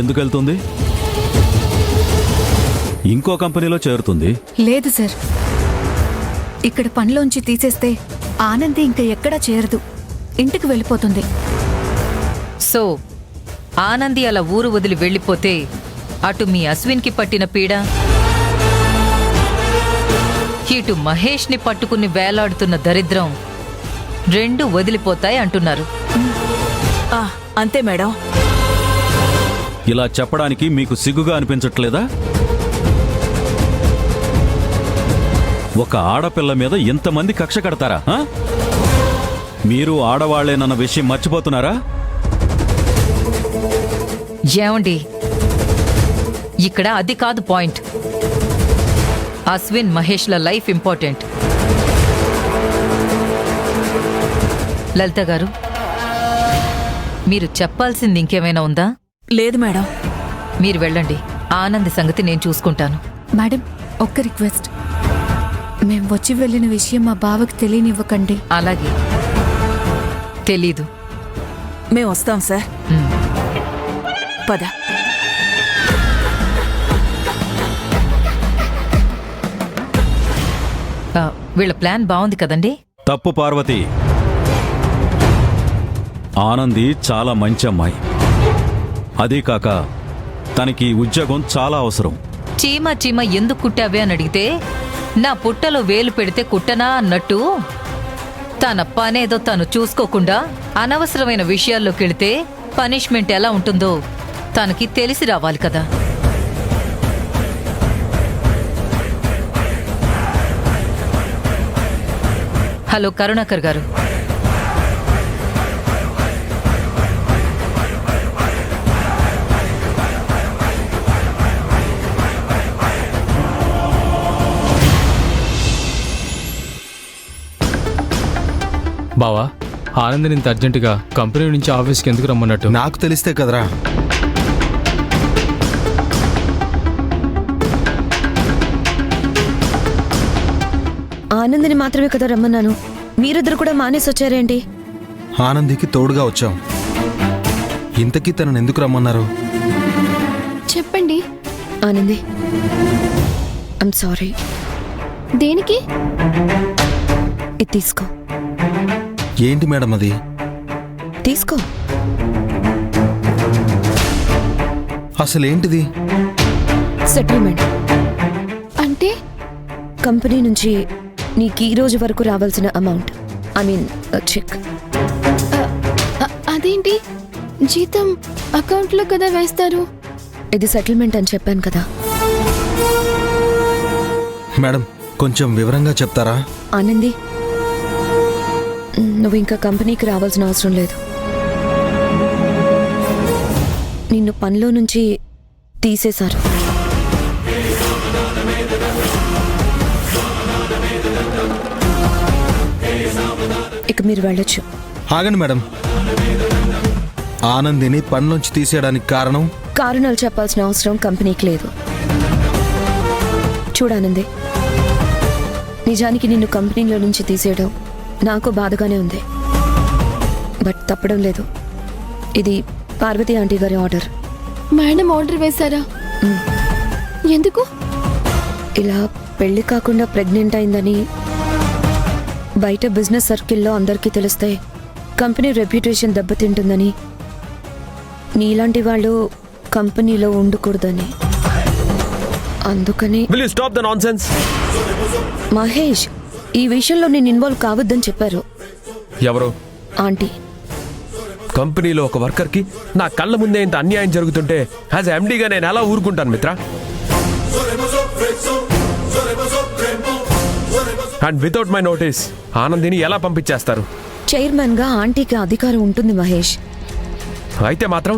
ఎందుకు వెళ్తుంది? ఇంకో కంపెనీలో చేరుతుంది. లేదు సార్, ఇక్కడ పనిలోంచి తీసేస్తే ఆనంది ఇంకా ఎక్కడా చేరదు, ఇంటికి వెళ్ళిపోతుంది. సో ఆనంది అలా ఊరు వదిలి వెళ్ళిపోతే అటు మీ అశ్విన్కి పట్టిన పీడ, ఇటు మహేష్ని పట్టుకుని వేలాడుతున్న దరిద్రం రెండు వదిలిపోతాయి అంటున్నారు. అంతే మేడం. ఇలా చెప్పడానికి మీకు సిగ్గుగా అనిపించట్లేదా? ఒక ఆడపిల్ల మీద ఇంతమంది కక్ష కడతారా? మీరు ఆడవాళ్లేనన్న విషయం మర్చిపోతున్నారా? ఏమండి, ఇక్కడ అది కాదు పాయింట్. అశ్విన్ మహేష్ల లైఫ్ ఇంపార్టెంట్. లలిత గారు, మీరు చెప్పాల్సింది ఇంకేమైనా ఉందా? లేదు మేడం. మీరు వెళ్ళండి, ఆనంద్ సంగతి నేను చూసుకుంటాను. మేడం, ఒక్క రిక్వెస్ట్, మేం వచ్చి వెళ్ళిన విషయం మా బావకి తెలియనివ్వకండి. అలాగే. తెలీదు. మేము వస్తాం సార్. పద. వీళ్ళ ప్లాన్ బాగుంది కదండి? తప్పు పార్వతి. ఆనంది చాలా మంచి అమ్మాయి. అదీ కాక తనకి ఉద్యోగం చాలా అవసరం. చీమ చీమ ఎందుకు కుట్టావే అని అడిగితే నా పుట్టలో వేలు పెడితే కుట్టనా అన్నట్టు తన పనేదో తను చూసుకోకుండా అనవసరమైన విషయాల్లోకెళితే పనిష్మెంట్ ఎలా ఉంటుందో తనకి తెలిసి రావాలి కదా. హలో కరుణాకర్ గారు, బావా, ఆనందని ఇంత అర్జెంటుగా కంపెనీ నుంచి ఆఫీస్కి ఎందుకు రమ్మన్నట్టు? నాకు తెలిస్తే కదరా. ఆనందిని మాత్రమే కదా రమ్మన్నాను, మీరిద్దరు కూడా మానేసి వచ్చారేంటి? ఆనందికి తోడుగా వచ్చాం. ఇంతకీ తనను ఎందుకు రమ్మన్నారు? చెప్పండి. Anandi, I'm sorry. దేనికి? ఇది తీసుకో. ఏంటి మేడం అది? తీసుకో. అసలేంటిది? సెటిల్మెంట్. అంటే? కంపెనీ నుంచి నీకు ఈ రోజు వరకు రావాల్సిన అమౌంట్, ఐ మీన్ చెక్. అదేంటి? జీతం అకౌంట్లో కదా వేస్తారు. ఇది సెటిల్మెంట్ అని చెప్పాను కదా. మేడం, కొంచెం వివరంగా చెప్తారా? ఆనంది, నువ్వు ఇంకా కంపెనీకి రావాల్సిన అవసరం లేదు. నిన్ను పనిలో నుంచి తీసేశారు. ఇక మీరు వెళ్ళొచ్చు. ఆగండి మేడం. ఆనందిని పనిలోంచి తీసేయడానికి కారణాలు చెప్పాల్సిన అవసరం కంపెనీకి లేదు. చూడానంది, నిజానికి నిన్ను కంపెనీలో నుంచి తీసేయడం నాకు బాధగానే ఉంది, బట్ తప్పడం లేదు. ఇది పార్వతి ఆంటీ గారి ఆర్డర్. మేడం ఆర్డర్ వేశారా? ఎందుకు? ఇలా పెళ్లి కాకుండా ప్రెగ్నెంట్ అయిందని బయట బిజినెస్ సర్కిల్లో అందరికీ తెలిస్తే కంపెనీ రెప్యుటేషన్ దెబ్బతింటుందని, నీలాంటి వాళ్ళు కంపెనీలో ఉండకూడదని. అందుకని. మహేష్, ఈ విషయంలో నేను ఇన్వాల్వ్ కావద్దని చెప్పారు. ఎవరు? ఆంటీ. కంపెనీలో ఒక వర్కర్కి నా కళ్ళ ముందే ఇంత అన్యాయం జరుగుతుంటే యాజ్ ఎండీగా నేను ఎలా ఊరుకుంటాను మిత్ర? అండ్ వితౌట్ మై నోటీస్ ఆనందిని ఎలా పంపించేస్తారు? చైర్మన్ గా ఆంటీకి అధికారం ఉంటుంది మహేష్. అయితే మాత్రం